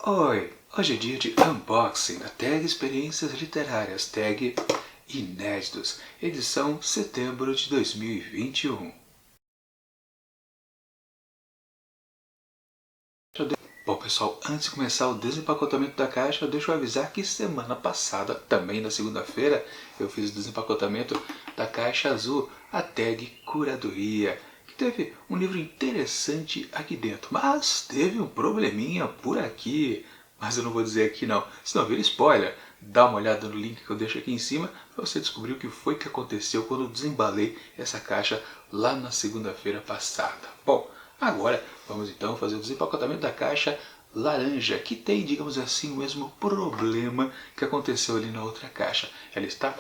Oi, hoje é dia de unboxing da tag Experiências Literárias, tag Inéditos, edição setembro de 2021. Bom pessoal, antes de começar o desempacotamento da caixa, deixa eu avisar que semana passada, também na segunda-feira, eu fiz o desempacotamento da caixa azul, a tag Curadoria, que teve um livro interessante aqui dentro, mas teve um probleminha por aqui, mas eu não vou dizer aqui não, senão vira spoiler. Dá uma olhada no link que eu deixo aqui em cima para você descobrir o que foi que aconteceu quando eu desembalei essa caixa lá na segunda-feira passada. Bom, agora vamos então fazer o desempacotamento da caixa laranja, que tem, digamos assim, o mesmo problema que aconteceu ali na outra caixa. Ela está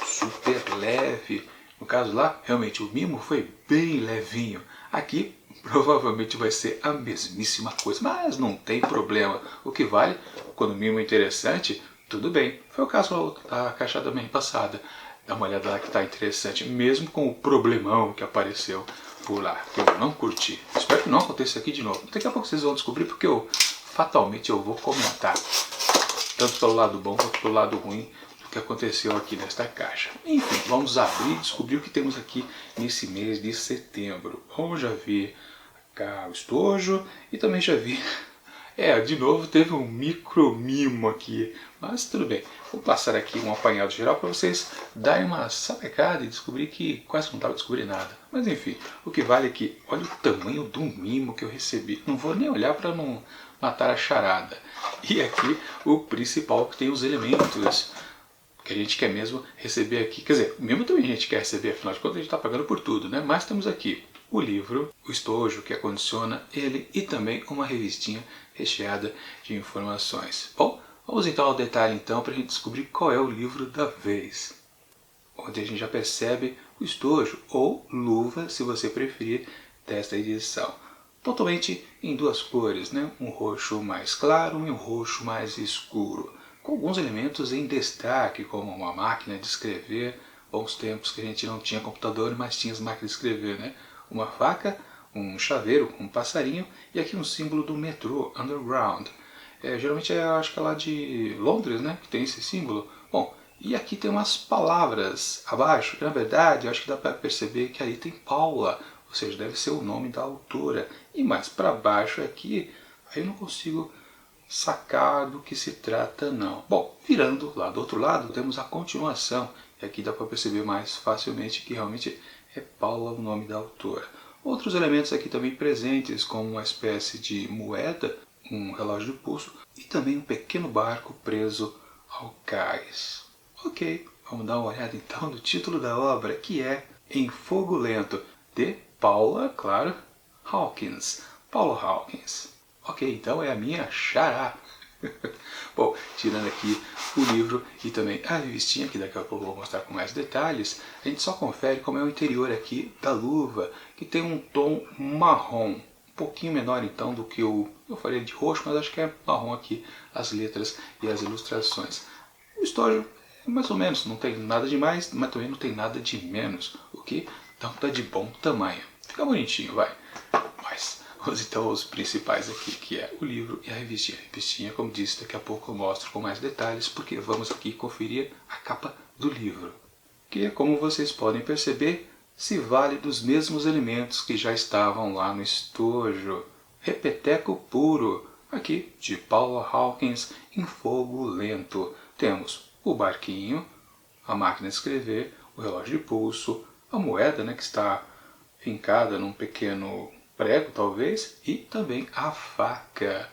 super leve. No caso lá, realmente o mimo foi bem levinho. Aqui provavelmente vai ser a mesmíssima coisa, mas não tem problema. O que vale, quando o mimo é interessante, tudo bem. Foi o caso da caixa da manhã passada. Dá uma olhada lá que está interessante, mesmo com o problemão que apareceu por lá, que eu não curti. Espero que não aconteça aqui de novo. Daqui a pouco vocês vão descobrir, porque fatalmente eu vou comentar, tanto pelo lado bom quanto pelo lado ruim, do que aconteceu aqui nesta caixa. Enfim, vamos abrir e descobrir o que temos aqui nesse mês de setembro. Bom, já vi cá o estojo e também já vi... de novo teve um micro mimo aqui, mas tudo bem. Vou passar aqui um apanhado geral para vocês darem uma sapecada e descobrir que quase não estava descobrindo nada. Mas enfim, o que vale é que olha o tamanho do mimo que eu recebi. Não vou nem olhar para não matar a charada. E aqui o principal, que tem os elementos que a gente quer mesmo receber aqui. Quer dizer, mesmo também a gente quer receber, afinal de contas a gente está pagando por tudo, né? Mas temos aqui o livro, o estojo que acondiciona ele e também uma revistinha recheada de informações. Bom, vamos então ao detalhe então para a gente descobrir qual é o livro da vez. Onde a gente já percebe o estojo, ou luva, se você preferir, desta edição. Totalmente em duas cores, né? Um roxo mais claro e um roxo mais escuro. Com alguns elementos em destaque, como uma máquina de escrever, bons tempos que a gente não tinha computador, mas tinha as máquinas de escrever, né? Uma faca, um chaveiro com um passarinho e aqui um símbolo do metrô, Underground. Geralmente acho que é lá de Londres, né, que tem esse símbolo. Bom, e aqui tem umas palavras abaixo, que na verdade eu acho que dá para perceber que aí tem Paula, ou seja, deve ser o nome da autora. E mais para baixo aqui, aí eu não consigo sacar do que se trata não. Bom, virando lá do outro lado temos a continuação, e aqui dá para perceber mais facilmente que realmente é Paula o nome da autora. Outros elementos aqui também presentes, como uma espécie de moeda, um relógio de pulso e também um pequeno barco preso ao cais. Ok, vamos dar uma olhada então no título da obra, que é Em Fogo Lento, de Paula, claro, Hawkins. Paula Hawkins. Ok, então é a minha xará. Bom, tirando aqui o livro e também a revistinha, que daqui a pouco eu vou mostrar com mais detalhes, a gente só confere como é o interior aqui da luva, que tem um tom marrom, um pouquinho menor então do que eu falei de roxo, mas acho que é marrom aqui as letras e as ilustrações. O estojo é mais ou menos, não tem nada de mais, mas também não tem nada de menos, o que então tá de bom tamanho. Fica bonitinho, vai. Mas vamos então aos principais aqui, que é o livro e a revistinha. A revistinha, como disse, daqui a pouco eu mostro com mais detalhes, porque vamos aqui conferir a capa do livro, que, como vocês podem perceber, se vale dos mesmos elementos que já estavam lá no estojo. Repeteco puro, aqui de Paula Hawkins, Em Fogo Lento. Temos o barquinho, a máquina de escrever, o relógio de pulso, a moeda, né, que está fincada num pequeno prego, talvez, e também a faca.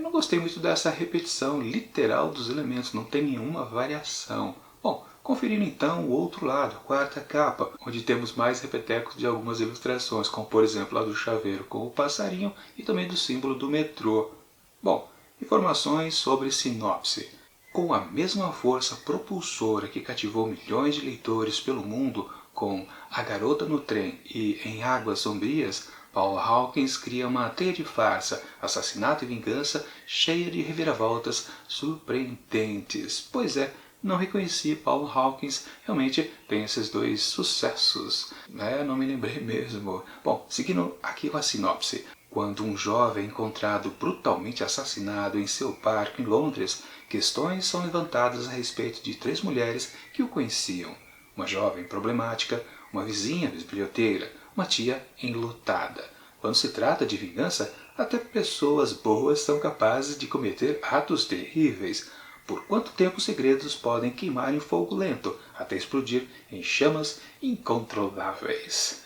Não gostei muito dessa repetição literal dos elementos, não tem nenhuma variação. Bom, conferindo então o outro lado, a quarta capa, onde temos mais repetecos de algumas ilustrações, como por exemplo a do chaveiro com o passarinho e também do símbolo do metrô. Bom, informações sobre sinopse. Com a mesma força propulsora que cativou milhões de leitores pelo mundo com A Garota no Trem e Em Águas Sombrias, Paula Hawkins cria uma teia de farsa, assassinato e vingança cheia de reviravoltas surpreendentes. Pois é, não reconheci Paula Hawkins, realmente tem esses dois sucessos. Não me lembrei mesmo. Bom, seguindo aqui com a sinopse. quando um jovem é encontrado brutalmente assassinado em seu parque em Londres, questões são levantadas a respeito de 3 mulheres que o conheciam. Uma jovem problemática, uma vizinha bisbilhoteira, uma tia enlutada. Quando se trata de vingança, até pessoas boas são capazes de cometer atos terríveis. Por quanto tempo os segredos podem queimar em fogo lento, até explodir em chamas incontroláveis?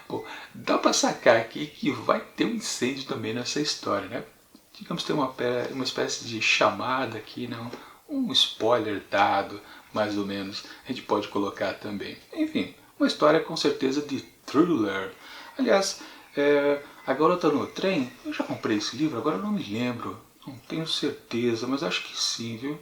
Bom, dá para sacar aqui que vai ter um incêndio também nessa história, né? Digamos ter uma espécie de chamada aqui, não? Um spoiler dado, mais ou menos, a gente pode colocar também. Enfim, uma história com certeza de thriller. Aliás, A Garota no Trem, eu já comprei esse livro, agora eu não me lembro. Não tenho certeza, mas acho que sim, viu?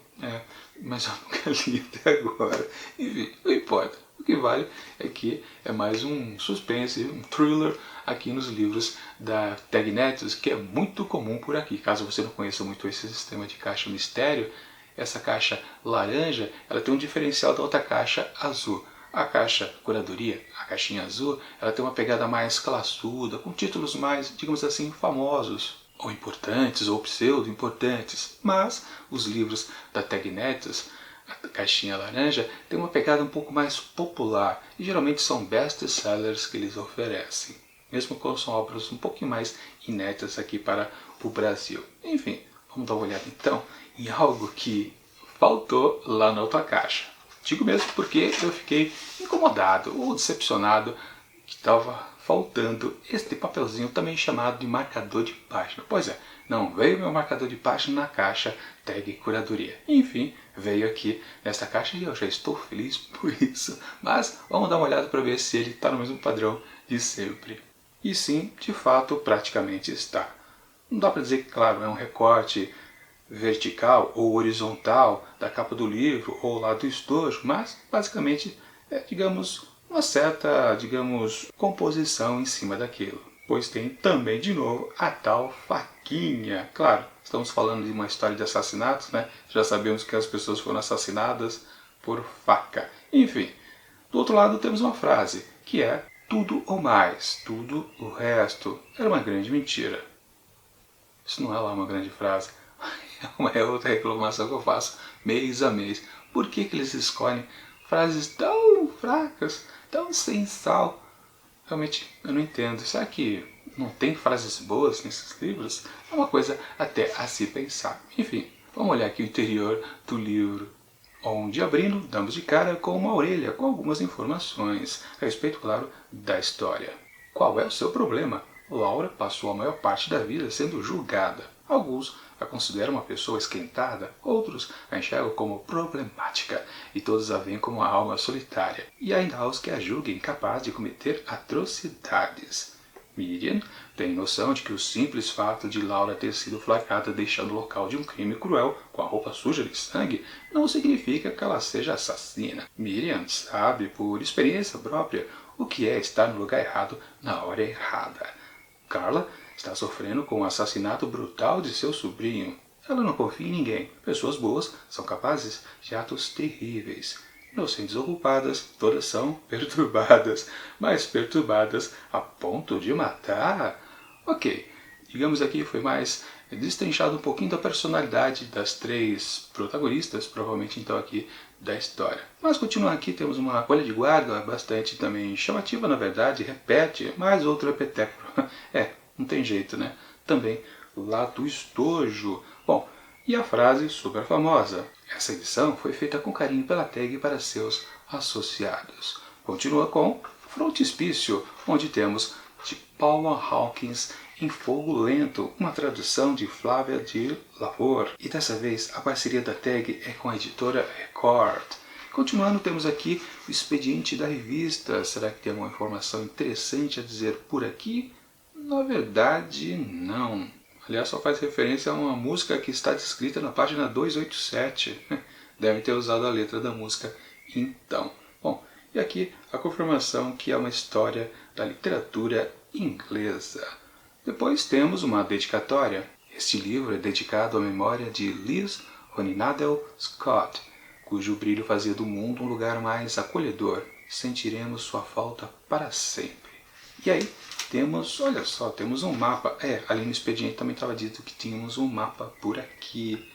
Mas eu nunca li até agora. Enfim, não importa. O que vale é que é mais um suspense, um thriller aqui nos livros da Tegnetis, que é muito comum por aqui. Caso você não conheça muito esse sistema de caixa mistério, essa caixa laranja, ela tem um diferencial da outra caixa azul. A caixa curadoria, a caixinha azul, ela tem uma pegada mais classuda, com títulos mais, digamos assim, famosos, ou importantes, ou pseudo-importantes. Mas os livros da Tegnetis, a caixinha laranja, tem uma pegada um pouco mais popular, e geralmente são best-sellers que eles oferecem, mesmo quando são obras um pouquinho mais inéditas aqui para o Brasil. Enfim, vamos dar uma olhada então em algo que faltou lá na outra caixa. Digo mesmo porque eu fiquei incomodado ou decepcionado que estava faltando este papelzinho também chamado de marcador de página. Pois é, não veio meu marcador de página na caixa Tag Curadoria. Enfim, veio aqui nesta caixa e eu já estou feliz por isso. Mas vamos dar uma olhada para ver se ele está no mesmo padrão de sempre. E sim, de fato, praticamente está. Não dá para dizer que, claro, é um recorte vertical ou horizontal da capa do livro ou lá do estojo, mas basicamente é, digamos, uma certa, composição em cima daquilo. Pois tem também, de novo, a tal faquinha. Claro, estamos falando de uma história de assassinatos, né? Já sabemos que as pessoas foram assassinadas por faca. Enfim, do outro lado temos uma frase, que é tudo ou mais, tudo o resto era uma grande mentira. Isso não é lá uma grande frase. É outra reclamação que eu faço mês a mês. Por que eles escolhem frases tão fracas, tão sem sal? Realmente eu não entendo. Será que não tem frases boas nesses livros? É uma coisa até a se pensar. Enfim, vamos olhar aqui o interior do livro, onde abrindo, damos de cara com uma orelha com algumas informações a respeito, claro, da história. Qual é o seu problema? Laura passou a maior parte da vida sendo julgada. Alguns a consideram uma pessoa esquentada, outros a enxergam como problemática, e todos a veem como uma alma solitária. E ainda há os que a julguem capaz de cometer atrocidades. Miriam tem noção de que o simples fato de Laura ter sido flagrada deixando o local de um crime cruel com a roupa suja de sangue não significa que ela seja assassina. Miriam sabe, por experiência própria, o que é estar no lugar errado na hora errada. Carla está sofrendo com o assassinato brutal de seu sobrinho. Ela não confia em ninguém. Pessoas boas são capazes de atos terríveis. Inocentes ou culpadas, todas são perturbadas, mas perturbadas a ponto de matar? Ok, digamos aqui foi mais destrinchado um pouquinho da personalidade das 3 protagonistas, provavelmente então aqui da história. Mas continuando aqui, temos uma folha de guarda bastante também chamativa, na verdade, repete, mais outro repeteco. Não tem jeito, né? Também lá do estojo. Bom, e a frase super famosa. Essa edição foi feita com carinho pela Tag para seus associados. Continua com Frontispício, onde temos de Paula Hawkins em Fogo Lento, uma tradução de Flávia de Lavor. E dessa vez a parceria da Tag é com a editora Record. Continuando, temos aqui o expediente da revista. Será que tem alguma informação interessante a dizer por aqui? Na verdade, não. Aliás, só faz referência a uma música que está descrita na página 287. Devem ter usado a letra da música então. Bom, e aqui a confirmação que é uma história da literatura inglesa. Depois temos uma dedicatória. Este livro é dedicado à memória de Liz Honinadell Scott, cujo brilho fazia do mundo um lugar mais acolhedor. Sentiremos sua falta para sempre. E aí, temos, olha só, temos um mapa. Ali no expediente também estava dito que tínhamos um mapa por aqui.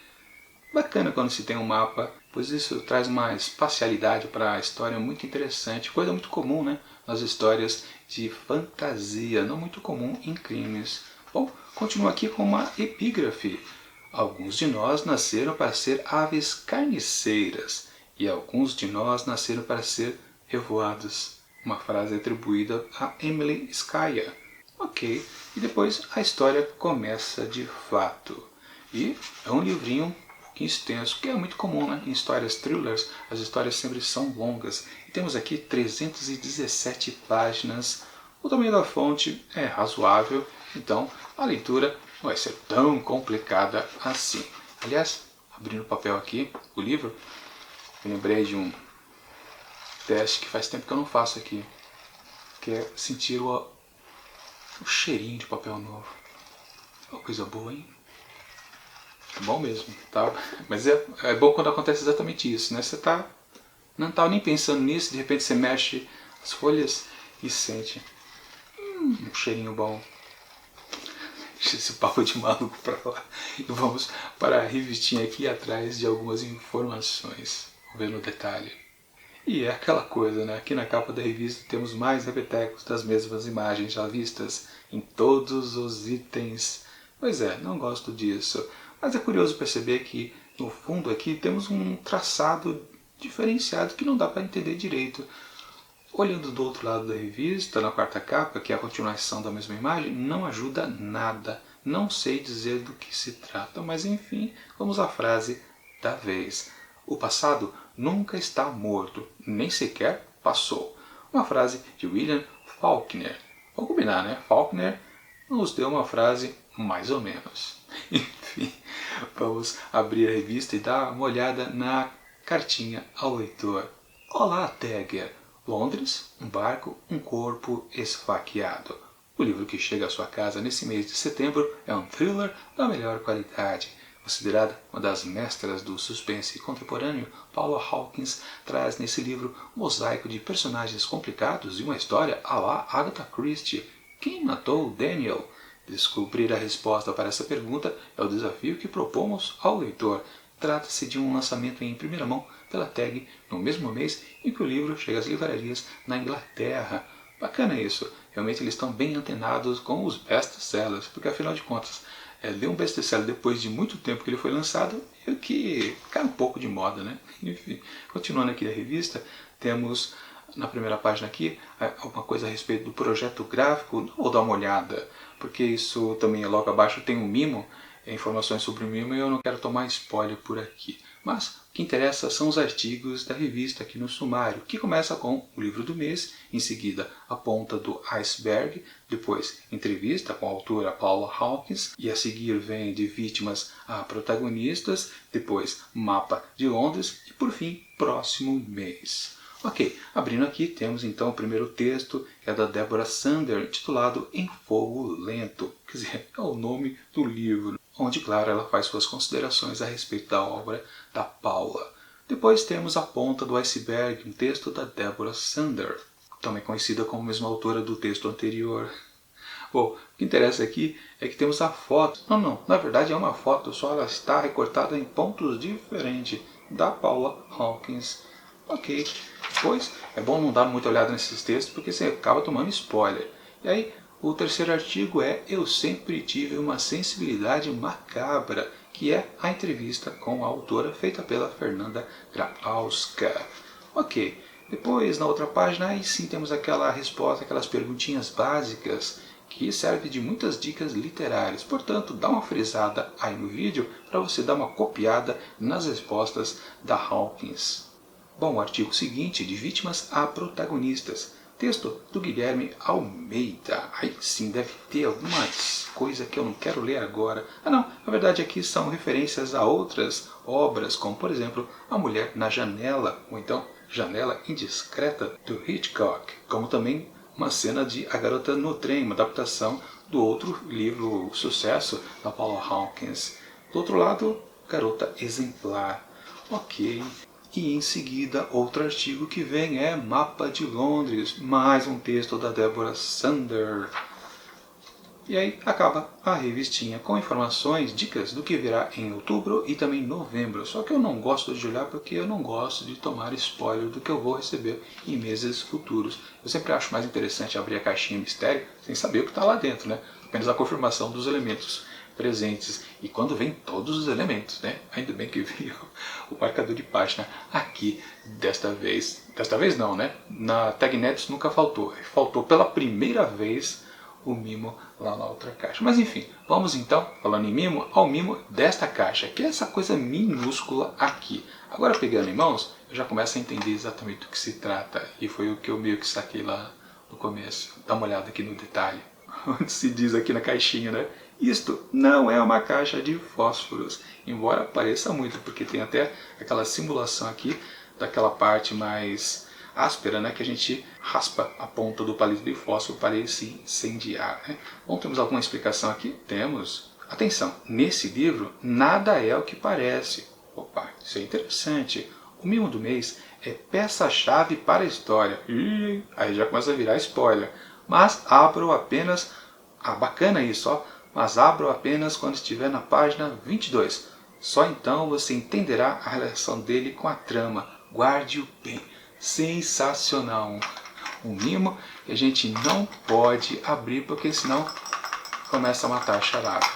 Bacana quando se tem um mapa, pois isso traz uma espacialidade para a história muito interessante. Coisa muito comum, né, nas histórias de fantasia, não muito comum em crimes. Bom, continua aqui com uma epígrafe. Alguns de nós nasceram para ser aves carniceiras, e alguns de nós nasceram para ser revoados. Uma frase atribuída a Emily Skaya. Ok, e depois a história começa de fato. E é um livrinho um pouquinho extenso, que é muito comum, né? Em histórias thrillers, as histórias sempre são longas. E temos aqui 317 páginas. O tamanho da fonte é razoável, então a leitura não vai ser tão complicada assim. Aliás, abrindo o papel aqui, o livro, eu lembrei de um teste que faz tempo que eu não faço aqui, que é sentir o cheirinho de papel novo. É uma coisa boa, hein? É bom mesmo, tá? Mas é bom quando acontece exatamente isso, né? Você não tá nem pensando nisso, de repente você mexe as folhas e sente um cheirinho bom. Deixa esse papo de maluco pra lá. E vamos para a revistinha aqui atrás de algumas informações. Vamos ver no detalhe. E é aquela coisa, né? Aqui na capa da revista temos mais repetecos das mesmas imagens já vistas em todos os itens. Pois é, não gosto disso. Mas é curioso perceber que no fundo aqui temos um traçado diferenciado que não dá para entender direito. Olhando do outro lado da revista, na quarta capa, que é a continuação da mesma imagem, não ajuda nada. Não sei dizer do que se trata, mas enfim, vamos à frase da vez. O passado nunca está morto, nem sequer passou. Uma frase de William Faulkner. Vamos combinar, né? Faulkner nos deu uma frase mais ou menos. Enfim, vamos abrir a revista e dar uma olhada na cartinha ao leitor. Olá, Tagger. Londres, um barco, um corpo esfaqueado. O livro que chega à sua casa nesse mês de setembro é um thriller da melhor qualidade. Considerada uma das mestras do suspense contemporâneo, Paula Hawkins traz nesse livro um mosaico de personagens complicados e uma história à la Agatha Christie. Quem matou Daniel? Descobrir a resposta para essa pergunta é o desafio que propomos ao leitor. Trata-se de um lançamento em primeira mão pela Tag no mesmo mês em que o livro chega às livrarias na Inglaterra. Bacana isso, realmente eles estão bem antenados com os best-sellers, porque afinal de contas, ler um best-seller depois de muito tempo que ele foi lançado, é que cai um pouco de moda, né? Enfim, continuando aqui a revista, temos na primeira página aqui alguma coisa a respeito do projeto gráfico. Não vou dar uma olhada, porque isso também logo abaixo tem um mimo, informações sobre o mimo, e eu não quero tomar spoiler por aqui. Mas o que interessa são os artigos da revista aqui no sumário, que começa com o livro do mês, em seguida a ponta do iceberg, depois entrevista com a autora Paula Hawkins, e a seguir vem de vítimas a protagonistas, depois mapa de Londres e por fim próximo mês. Ok, abrindo aqui temos então o primeiro texto, que é da Deborah Sander, intitulado Em Fogo Lento, quer dizer, é o nome do livro, onde, claro, ela faz suas considerações a respeito da obra da Paula. Depois temos A Ponta do Iceberg, um texto da Deborah Sander, também conhecida como mesma autora do texto anterior. Bom, o que interessa aqui é que temos a foto, na verdade é uma foto, só ela está recortada em pontos diferentes, da Paula Hawkins. Ok, depois é bom não dar muita olhada nesses textos porque você acaba tomando spoiler. E aí, o terceiro artigo é Eu Sempre Tive Uma Sensibilidade Macabra, que é a entrevista com a autora feita pela Fernanda Grabowska. Ok, depois na outra página aí sim temos aquela resposta, aquelas perguntinhas básicas que serve de muitas dicas literárias. Portanto, dá uma frisada aí no vídeo para você dar uma copiada nas respostas da Hawkins. Bom, o artigo seguinte, de vítimas a protagonistas. Texto do Guilherme Almeida. Aí sim, deve ter alguma coisa que eu não quero ler agora. Não, na verdade aqui são referências a outras obras, como por exemplo A Mulher na Janela, ou então Janela Indiscreta, do Hitchcock. Como também uma cena de A Garota no Trem, uma adaptação do outro livro sucesso da Paula Hawkins. Do outro lado, Garota Exemplar. Ok. E em seguida, outro artigo que vem é Mapa de Londres, mais um texto da Deborah Sander. E aí acaba a revistinha com informações, dicas do que virá em outubro e também novembro. Só que eu não gosto de olhar porque eu não gosto de tomar spoiler do que eu vou receber em meses futuros. Eu sempre acho mais interessante abrir a caixinha mistério sem saber o que está lá dentro, né? Apenas a confirmação dos elementos presentes. E quando vem todos os elementos, né? Ainda bem que veio o marcador de página aqui desta vez. Desta vez não, né? Na Tag Nets nunca faltou. Faltou pela primeira vez o mimo lá na outra caixa. Mas enfim, vamos então, falando em mimo, ao mimo desta caixa, que é essa coisa minúscula aqui. Agora pegando em mãos, eu já começo a entender exatamente do que se trata. E foi o que eu meio que saquei lá no começo. Dá uma olhada aqui no detalhe, onde se diz aqui na caixinha, né? Isto não é uma caixa de fósforos, embora pareça muito, porque tem até aquela simulação aqui daquela parte mais áspera, né, que a gente raspa a ponta do palito de fósforo para ele se incendiar. Né? Bom, temos alguma explicação aqui? Temos. Atenção, nesse livro nada é o que parece. Opa, isso é interessante. O mimo do mês é peça-chave para a história. Ih, aí já começa a virar spoiler. Mas abro apenas... Ah, bacana isso, ó. Mas abro apenas quando estiver na página 22. Só então você entenderá a relação dele com a trama. Guarde-o bem. Sensacional. Um mimo que a gente não pode abrir porque senão começa a matar a charada.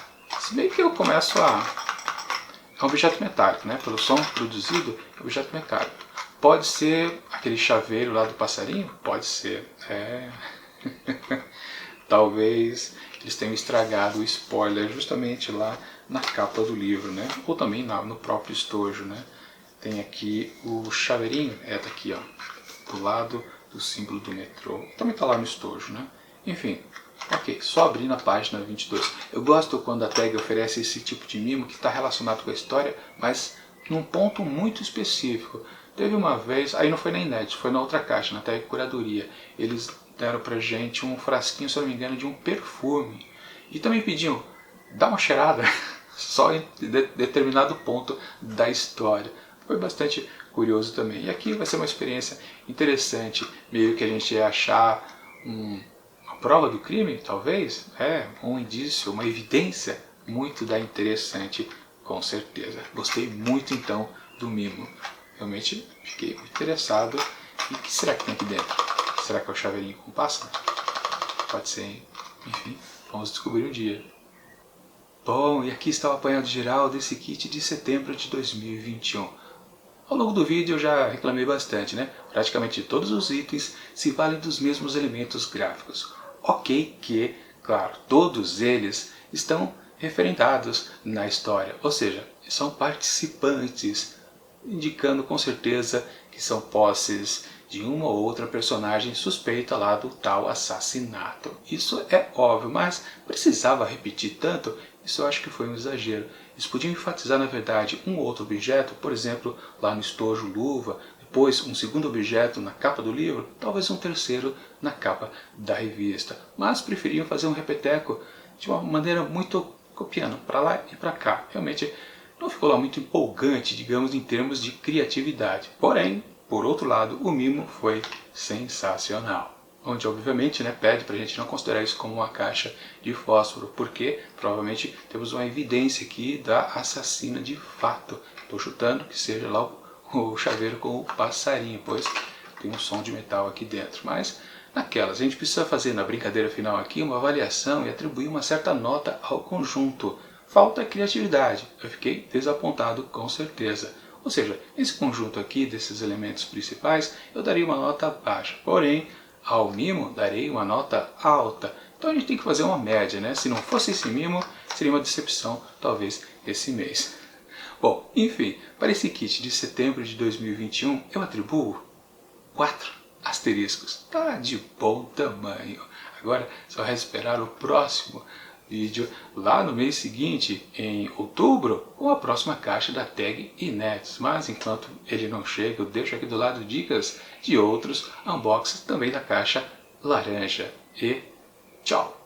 Se bem que eu começo a... É um objeto metálico, né? Pelo som produzido, é um objeto metálico. Pode ser aquele chaveiro lá do passarinho? Pode ser. É... Talvez eles tenham estragado o spoiler justamente lá na capa do livro, né? Ou também no próprio estojo, né? Tem aqui o chaveirinho, tá aqui, ó, do lado do símbolo do metrô. Também está lá no estojo, né? Enfim, ok, só abrir na página 22. Eu gosto quando a tag oferece esse tipo de mimo que está relacionado com a história, mas num ponto muito específico. Teve uma vez, aí não foi na Inédit, foi na outra caixa, na tag Curadoria. Eles deram pra gente um frasquinho, se eu não me engano, de um perfume. E também pediam, dá uma cheirada, só em determinado ponto da história. Foi bastante curioso também. E aqui vai ser uma experiência interessante, meio que a gente ia achar uma prova do crime, talvez, um indício, uma evidência muito interessante, com certeza. Gostei muito então do mimo. Realmente fiquei muito interessado. E o que será que tem aqui dentro? Será que é o chaveirinho com pássaro? Pode ser, hein? Enfim, vamos descobrir um dia. Bom, e aqui está o apanhado geral desse kit de setembro de 2021. Ao longo do vídeo eu já reclamei bastante, né? Praticamente todos os itens se valem dos mesmos elementos gráficos. Ok que, claro, todos eles estão referendados na história, ou seja, são participantes, indicando com certeza que são posses de uma ou outra personagem suspeita lá do tal assassinato. Isso é óbvio, mas precisava repetir tanto? Isso eu acho que foi um exagero. Eles podiam enfatizar, na verdade, um ou outro objeto, por exemplo, lá no estojo luva, depois um segundo objeto na capa do livro, talvez um terceiro na capa da revista. Mas preferiam fazer um repeteco de uma maneira muito copiando para lá e para cá. Realmente não ficou lá muito empolgante, digamos, em termos de criatividade. Porém, por outro lado, o mimo foi sensacional. Onde, obviamente, né, pede para a gente não considerar isso como uma caixa de fósforo, porque provavelmente temos uma evidência aqui da assassina de fato. Estou chutando que seja lá o chaveiro com o passarinho, pois tem um som de metal aqui dentro. Mas, naquelas, a gente precisa fazer na brincadeira final aqui uma avaliação e atribuir uma certa nota ao conjunto. Falta criatividade. Eu fiquei desapontado com certeza. Ou seja, esse conjunto aqui desses elementos principais eu daria uma nota baixa. Porém, ao mimo darei uma nota alta. Então a gente tem que fazer uma média, né? Se não fosse esse mimo, seria uma decepção, talvez, esse mês. Bom, enfim, para esse kit de setembro de 2021, eu atribuo 4 asteriscos. Tá de bom tamanho. Agora, só resta esperar o próximo vídeo lá no mês seguinte, em outubro, com a próxima caixa da tag Inéditos. Mas enquanto ele não chega, eu deixo aqui do lado dicas de outros unboxings também da caixa laranja. E tchau!